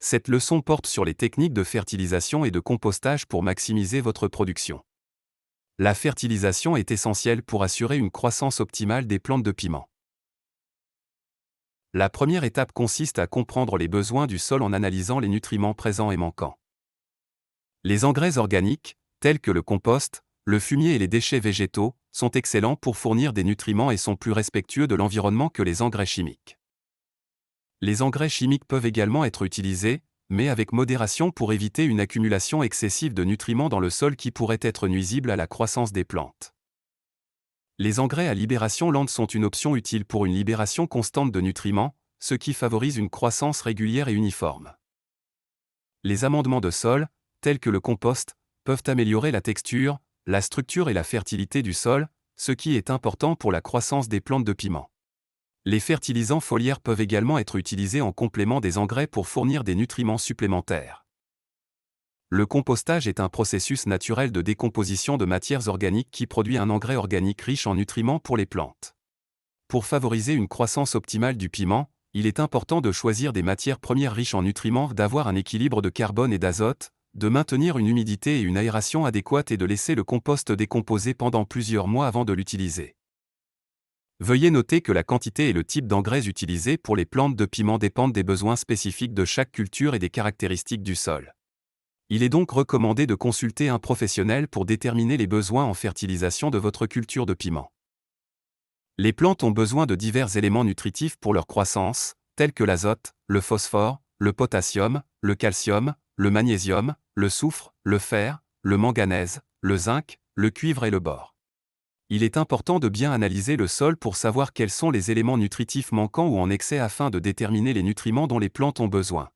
Cette leçon porte sur les techniques de fertilisation et de compostage pour maximiser votre production. La fertilisation est essentielle pour assurer une croissance optimale des plantes de piment. La première étape consiste à comprendre les besoins du sol en analysant les nutriments présents et manquants. Les engrais organiques, tels que le compost, le fumier et les déchets végétaux, sont excellents pour fournir des nutriments et sont plus respectueux de l'environnement que les engrais chimiques. Les engrais chimiques peuvent également être utilisés, mais avec modération pour éviter une accumulation excessive de nutriments dans le sol qui pourrait être nuisible à la croissance des plantes. Les engrais à libération lente sont une option utile pour une libération constante de nutriments, ce qui favorise une croissance régulière et uniforme. Les amendements de sol, tels que le compost, peuvent améliorer la texture, la structure et la fertilité du sol, ce qui est important pour la croissance des plantes de piment. Les fertilisants foliaires peuvent également être utilisés en complément des engrais pour fournir des nutriments supplémentaires. Le compostage est un processus naturel de décomposition de matières organiques qui produit un engrais organique riche en nutriments pour les plantes. Pour favoriser une croissance optimale du piment, il est important de choisir des matières premières riches en nutriments, d'avoir un équilibre de carbone et d'azote, de maintenir une humidité et une aération adéquates et de laisser le compost décomposer pendant plusieurs mois avant de l'utiliser. Veuillez noter que la quantité et le type d'engrais utilisés pour les plantes de piment dépendent des besoins spécifiques de chaque culture et des caractéristiques du sol. Il est donc recommandé de consulter un professionnel pour déterminer les besoins en fertilisation de votre culture de piment. Les plantes ont besoin de divers éléments nutritifs pour leur croissance, tels que l'azote, le phosphore, le potassium, le calcium, le magnésium, le soufre, le fer, le manganèse, le zinc, le cuivre et le bore. Il est important de bien analyser le sol pour savoir quels sont les éléments nutritifs manquants ou en excès afin de déterminer les nutriments dont les plantes ont besoin.